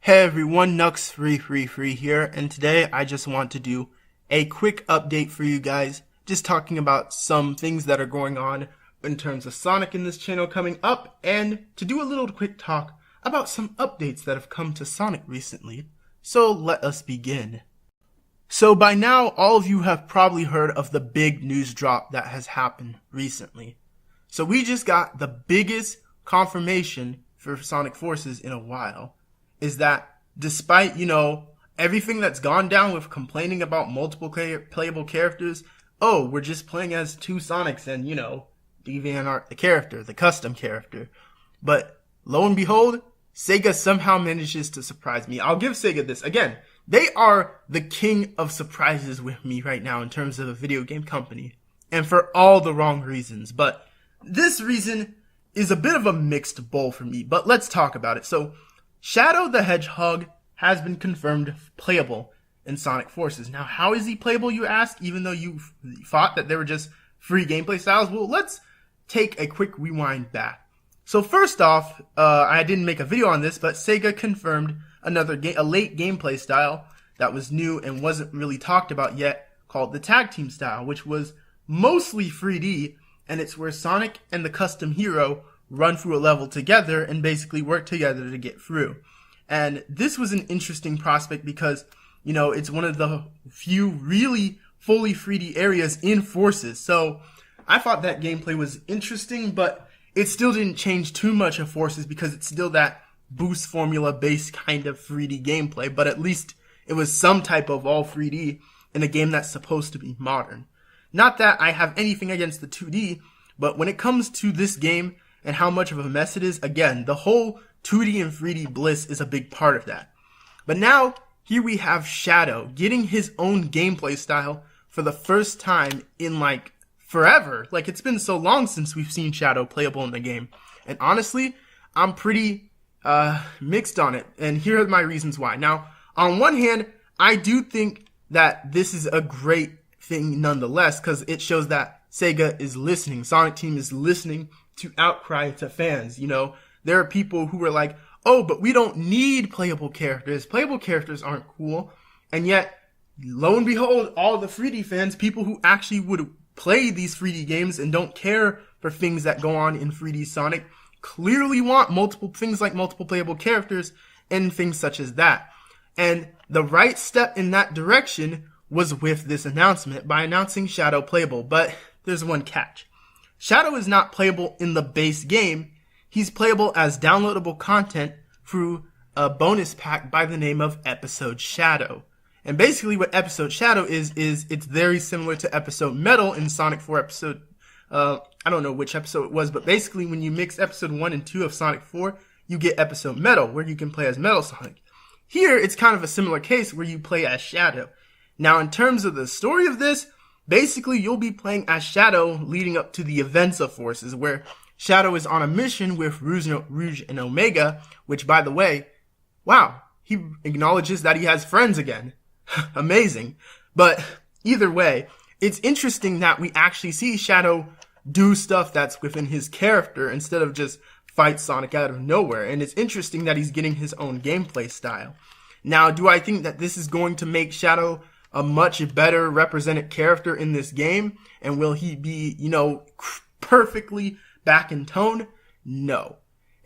Hey everyone, Nux333 here, and today I just want to do a quick update for you guys, just talking about some things that are going on in terms of Sonic in this channel coming up, and to do a little quick talk about some updates that have come to Sonic recently. So let us begin. So by now, all of you have probably heard of the big news drop that has happened recently. So we just got the biggest confirmation for Sonic Forces in a while. Is that despite, everything that's gone down with complaining about multiple playable characters, we're just playing as two Sonics and, DeviantArt the character, the custom character. But lo and behold, Sega somehow manages to surprise me. I'll give Sega this. Again, they are the king of surprises with me right now in terms of a video game company. And for all the wrong reasons. But this reason is a bit of a mixed bowl for me. But let's talk about it. So, Shadow the Hedgehog has been confirmed playable in Sonic Forces. Now, how is he playable, you ask, even though you thought that they were just free gameplay styles? Well, let's take a quick rewind back. So first off, I didn't make a video on this, but Sega confirmed a late gameplay style that was new and wasn't really talked about yet, called the Tag Team style, which was mostly 3D, and it's where Sonic and the custom hero run through a level together and basically work together to get through. And this was an interesting prospect because, it's one of the few really fully 3D areas in Forces. So I thought that gameplay was interesting, but it still didn't change too much of Forces because it's still that boost formula based kind of 3D gameplay, but at least it was some type of all 3D in a game that's supposed to be modern. Not that I have anything against the 2D, but when it comes to this game, and how much of a mess it is, again, the whole 2D and 3D bliss is a big part of that. But now, here we have Shadow getting his own gameplay style for the first time in, forever. It's been so long since we've seen Shadow playable in the game. And honestly, I'm pretty mixed on it. And here are my reasons why. Now, on one hand, I do think that this is a great thing nonetheless, because it shows that Sega is listening. Sonic Team is listening to outcry to fans. There are people who are like, but we don't need playable characters. Playable characters aren't cool. And yet, lo and behold, all the 3D fans, people who actually would play these 3D games and don't care for things that go on in 3D Sonic, clearly want things like multiple playable characters and things such as that. And the right step in that direction was with this announcement by announcing Shadow playable. But there's one catch. Shadow is not playable in the base game. He's playable as downloadable content through a bonus pack by the name of Episode Shadow. And basically what Episode Shadow is it's very similar to Episode Metal in Sonic 4 episode, I don't know which episode it was, but basically when you mix Episode 1 and 2 of Sonic 4, you get Episode Metal, where you can play as Metal Sonic. Here, it's kind of a similar case where you play as Shadow. Now, in terms of the story of this, basically, you'll be playing as Shadow leading up to the events of Forces, where Shadow is on a mission with Rouge and Omega, which, by the way, wow, he acknowledges that he has friends again. Amazing. But either way, it's interesting that we actually see Shadow do stuff that's within his character instead of just fight Sonic out of nowhere. And it's interesting that he's getting his own gameplay style. Now, do I think that this is going to make Shadow a much better represented character in this game? And will he be, perfectly back in tone? No.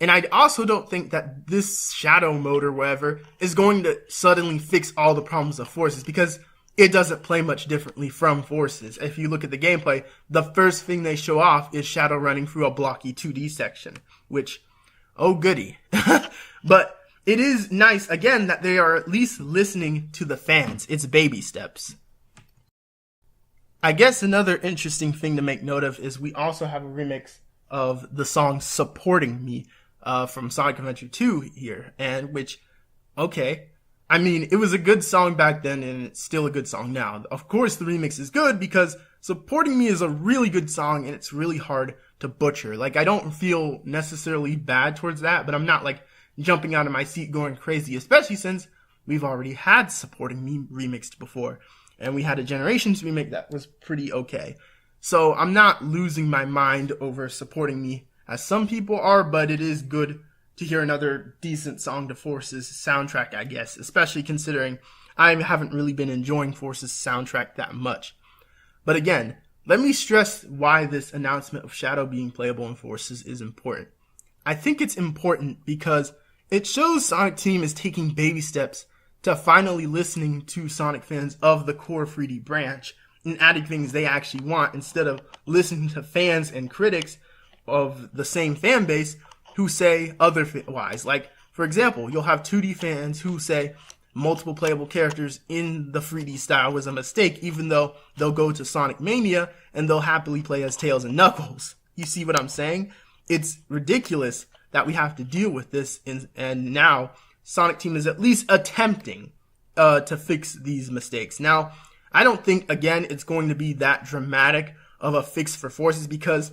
And I also don't think that this Shadow mode or whatever is going to suddenly fix all the problems of Forces, because it doesn't play much differently from Forces. If you look at the gameplay, the first thing they show off is Shadow running through a blocky 2D section, which, oh goody. But it is nice, again, that they are at least listening to the fans. It's baby steps. I guess another interesting thing to make note of is we also have a remix of the song Supporting Me from Sonic Adventure 2 here. And which, okay, I mean, it was a good song back then and it's still a good song now. Of course, the remix is good because Supporting Me is a really good song and it's really hard to butcher. I don't feel necessarily bad towards that, but I'm not jumping out of my seat going crazy, especially since we've already had Supporting Me remixed before. And we had a Generations remake that was pretty okay. So I'm not losing my mind over Supporting Me as some people are, but it is good to hear another decent song to Force's soundtrack, I guess, especially considering I haven't really been enjoying Force's soundtrack that much. But again, let me stress why this announcement of Shadow being playable in Forces is important. I think it's important because it shows Sonic Team is taking baby steps to finally listening to Sonic fans of the core 3D branch and adding things they actually want instead of listening to fans and critics of the same fan base who say otherwise. Like, for example, you'll have 2D fans who say multiple playable characters in the 3D style was a mistake, even though they'll go to Sonic Mania and they'll happily play as Tails and Knuckles. You see what I'm saying? It's ridiculous that we have to deal with this, and now Sonic Team is at least attempting to fix these mistakes. Now, I don't think, again, it's going to be that dramatic of a fix for Forces because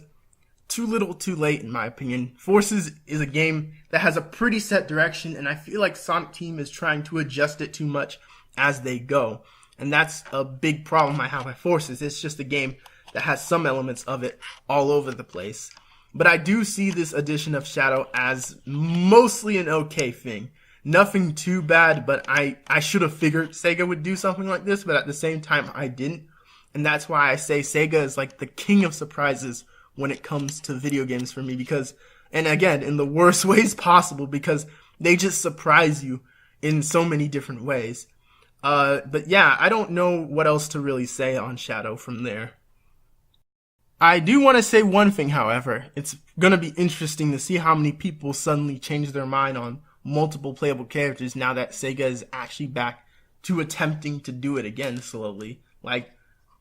too little too late, in my opinion. Forces is a game that has a pretty set direction, and I feel like Sonic Team is trying to adjust it too much as they go. And that's a big problem I have with Forces. It's just a game that has some elements of it all over the place. But I do see this addition of Shadow as mostly an okay thing. Nothing too bad, but I should have figured Sega would do something like this, but at the same time, I didn't. And that's why I say Sega is like the king of surprises when it comes to video games for me, because, and again, in the worst ways possible, because they just surprise you in so many different ways. But yeah, I don't know what else to really say on Shadow from there. I do want to say one thing, however. It's going to be interesting to see how many people suddenly change their mind on multiple playable characters now that Sega is actually back to attempting to do it again slowly. Like,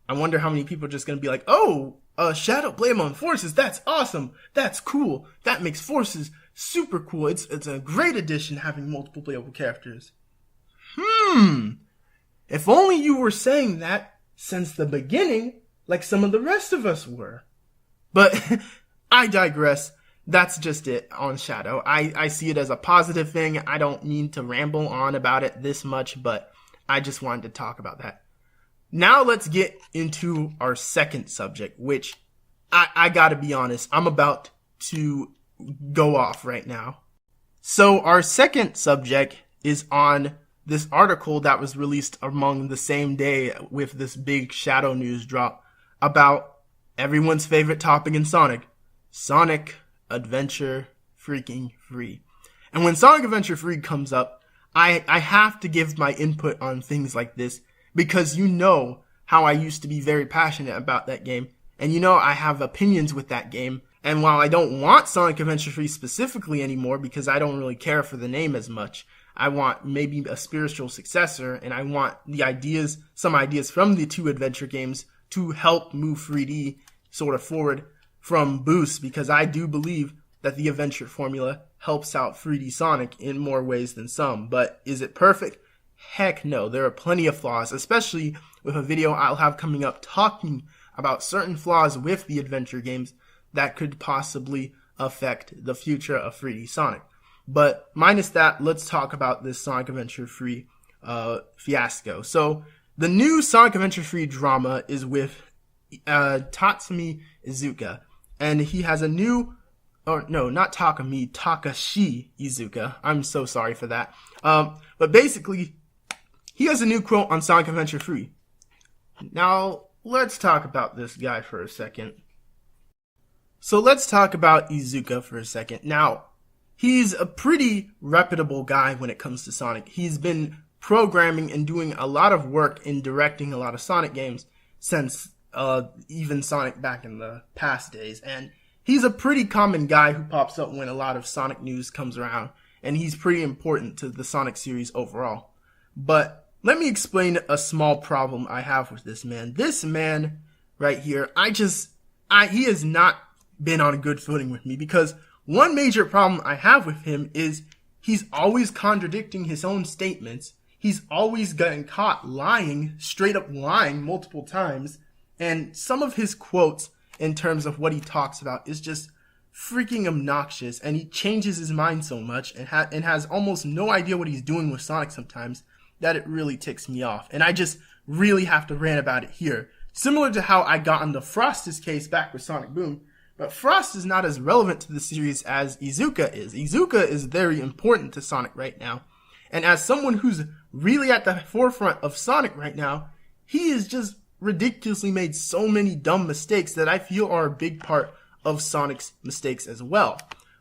I wonder how many people are just going to be like, oh, Shadow playable in Forces, that's awesome, that's cool, that makes Forces super cool, it's a great addition having multiple playable characters. If only you were saying that since the beginning, like some of the rest of us were. But I digress. That's just it on Shadow. I see it as a positive thing. I don't mean to ramble on about it this much, but I just wanted to talk about that. Now let's get into our second subject, which I gotta be honest, I'm about to go off right now. So our second subject is on this article that was released among the same day with this big Shadow news drop about everyone's favorite topic in Sonic Adventure freaking free. And when Sonic Adventure free comes up, I have to give my input on things like this because you know how I used to be very passionate about that game. And you know I have opinions with that game. And while I don't want Sonic Adventure free specifically anymore because I don't really care for the name as much, I want maybe a spiritual successor, and I want some ideas from the two adventure games to help move 3D sort of forward from Boost, because I do believe that the adventure formula helps out 3D Sonic in more ways than some. But is it perfect? Heck no. There are plenty of flaws, especially with a video I'll have coming up talking about certain flaws with the adventure games that could possibly affect the future of 3D Sonic. But minus that, let's talk about this Sonic Adventure free fiasco. So the new Sonic Adventure free drama is with Tatsumi Iizuka, and he has a new, or no, not Takami, Takashi Iizuka. I'm so sorry for that. But basically, he has a new quote on Sonic Adventure free. Now, let's talk about this guy for a second. So let's talk about Iizuka for a second. Now, he's a pretty reputable guy when it comes to Sonic. He's been programming and doing a lot of work in directing a lot of Sonic games since even Sonic back in the past days. And he's a pretty common guy who pops up when a lot of Sonic news comes around. And he's pretty important to the Sonic series overall. But let me explain a small problem I have with this man. This man right here, he has not been on a good footing with me, because one major problem I have with him is he's always contradicting his own statements. He's always getting caught lying, straight up lying multiple times. And some of his quotes in terms of what he talks about is just freaking obnoxious. And he changes his mind so much and has almost no idea what he's doing with Sonic sometimes that it really ticks me off. And I just really have to rant about it here. Similar to how I got on the Frostus case back with Sonic Boom, But Frost is not as relevant to the series as Iizuka is. Iizuka is very important to Sonic right now. And as someone who's really at the forefront of Sonic right now, he has just ridiculously made so many dumb mistakes that I feel are a big part of Sonic's mistakes as well.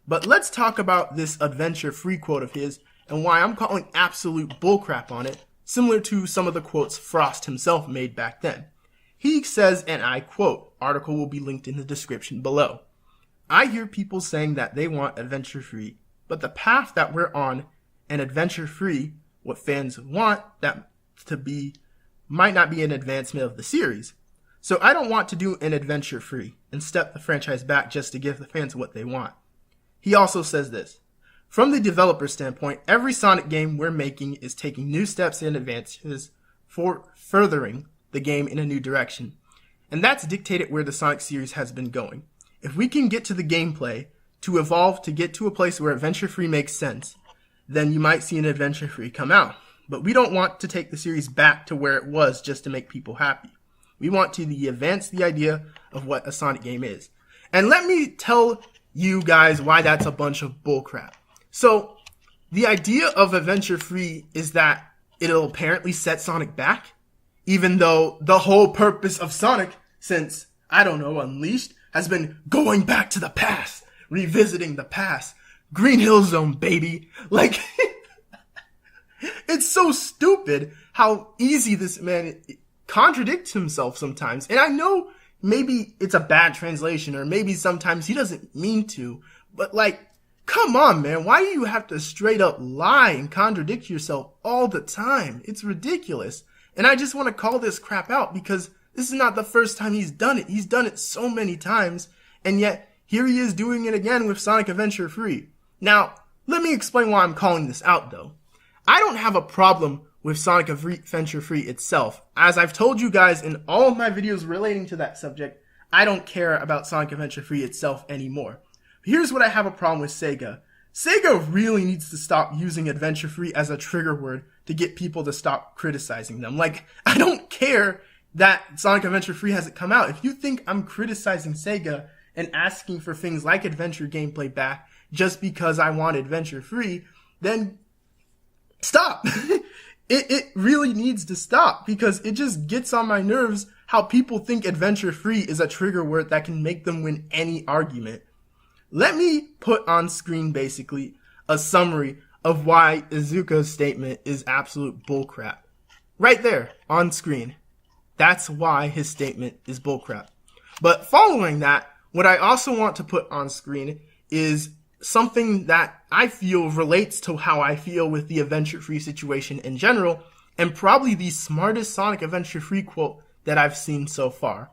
But let's talk about this adventure-free quote of his and why I'm calling absolute bullcrap on it, similar to some of the quotes Frost himself made back then. He says, and I quote, article will be linked in the description below, "I hear people saying that they want adventure-free, but the path that we're on and adventure-free, what fans want that to be, might not be an advancement of the series. So I don't want to do an adventure-free and step the franchise back just to give the fans what they want." He also says this, "From the developer standpoint, every Sonic game we're making is taking new steps and advances for furthering the game in a new direction. And that's dictated where the Sonic series has been going. If we can get to the gameplay to evolve to get to a place where adventure-free makes sense, then you might see an adventure-free come out. But we don't want to take the series back to where it was just to make people happy. We want to advance the idea of what a Sonic game is." And let me tell you guys why that's a bunch of bullcrap. So, the idea of adventure-free is that it'll apparently set Sonic back, even though the whole purpose of Sonic since, I don't know, Unleashed, has been going back to the past, revisiting the past. Green Hill Zone, baby. Like, it's so stupid how easy this man contradicts himself sometimes. And I know maybe it's a bad translation, or maybe sometimes he doesn't mean to, but like, come on, man. Why do you have to straight up lie and contradict yourself all the time? It's ridiculous. And I just want to call this crap out because this is not the first time he's done it. He's done it so many times, and yet here he is doing it again with Sonic Adventure Free. Now, let me explain why I'm calling this out, though. I don't have a problem with Sonic Adventure Free itself. As I've told you guys in all of my videos relating to that subject, I don't care about Sonic Adventure Free itself anymore. Here's what I have a problem with Sega. Sega really needs to stop using Adventure Free as a trigger word to get people to stop criticizing them. Like, I don't care that Sonic Adventure Free hasn't come out. If you think I'm criticizing Sega and asking for things like adventure gameplay back just because I want Adventure Free, then stop. It really needs to stop because it just gets on my nerves how people think Adventure Free is a trigger word that can make them win any argument. Let me put on screen basically a summary of why Iizuka's statement is absolute bullcrap. Right there on screen. That's why his statement is bullcrap. But following that, what I also want to put on screen is something that I feel relates to how I feel with the Adventure Free situation in general, and probably the smartest Sonic Adventure Free quote that I've seen so far.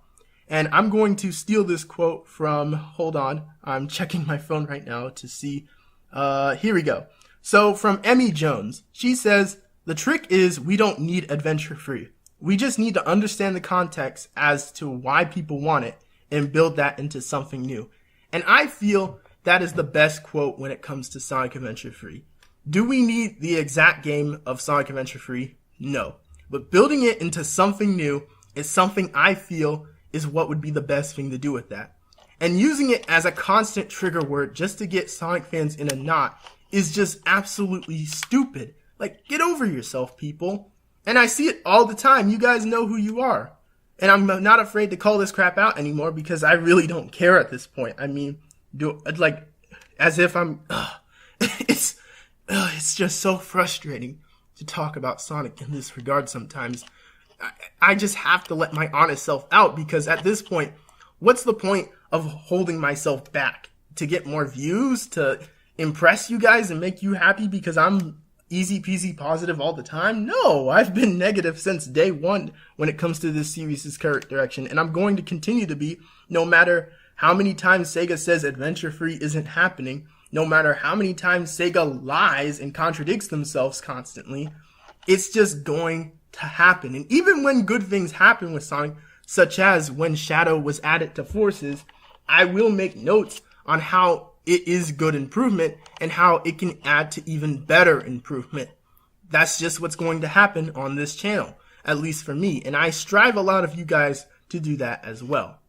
And I'm going to steal this quote from, hold on, I'm checking my phone right now to see, here we go. So from Emmy Jones, she says, "The trick is we don't need Adventure Free. We just need to understand the context as to why people want it and build that into something new." And I feel that is the best quote when it comes to Sonic Adventure Free. Do we need the exact game of Sonic Adventure Free? No. But building it into something new is something I feel is what would be the best thing to do with that. And using it as a constant trigger word just to get Sonic fans in a knot is just absolutely stupid. Like, get over yourself, people. And I see it all the time. You guys know who you are. And I'm not afraid to call this crap out anymore because I really don't care at this point. I mean, as if I'm, it's just so frustrating to talk about Sonic in this regard sometimes. I just have to let my honest self out because at this point, what's the point of holding myself back? To get more views? To impress you guys and make you happy because I'm easy peasy positive all the time? No, I've been negative since day one when it comes to this series' current direction, and I'm going to continue to be no matter how many times Sega says Adventure Free isn't happening, no matter how many times Sega lies and contradicts themselves constantly. It's just going to happen. And even when good things happen with Sonic, such as when Shadow was added to Forces, I will make notes on how it is good improvement and how it can add to even better improvement. That's just what's going to happen on this channel, at least for me, and I strive a lot of you guys to do that as well.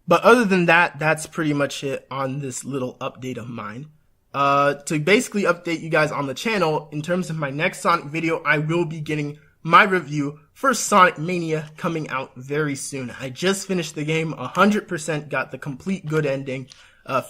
But other than that, that's pretty much it on this little update of mine. To basically update you guys on the channel, in terms of my next Sonic video, I will be getting my review for Sonic Mania coming out very soon. I just finished the game 100%, got the complete good ending,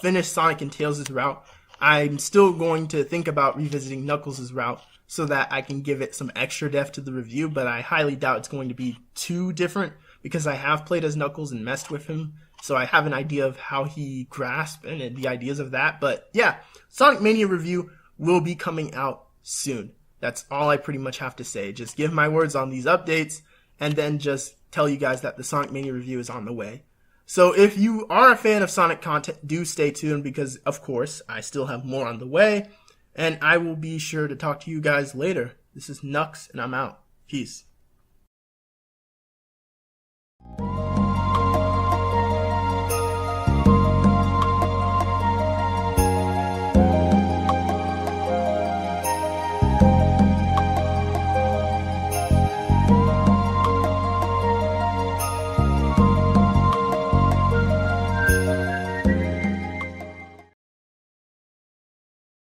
finished Sonic and Tails' route. I'm still going to think about revisiting Knuckles' route so that I can give it some extra depth to the review, but I highly doubt it's going to be too different because I have played as Knuckles and messed with him, so I have an idea of how he grasped and the ideas of that. But yeah, Sonic Mania review will be coming out soon. That's all I pretty much have to say. Just give my words on these updates and then just tell you guys that the Sonic Mania review is on the way. So if you are a fan of Sonic content, do stay tuned because, of course, I still have more on the way. And I will be sure to talk to you guys later. This is Nux, and I'm out. Peace.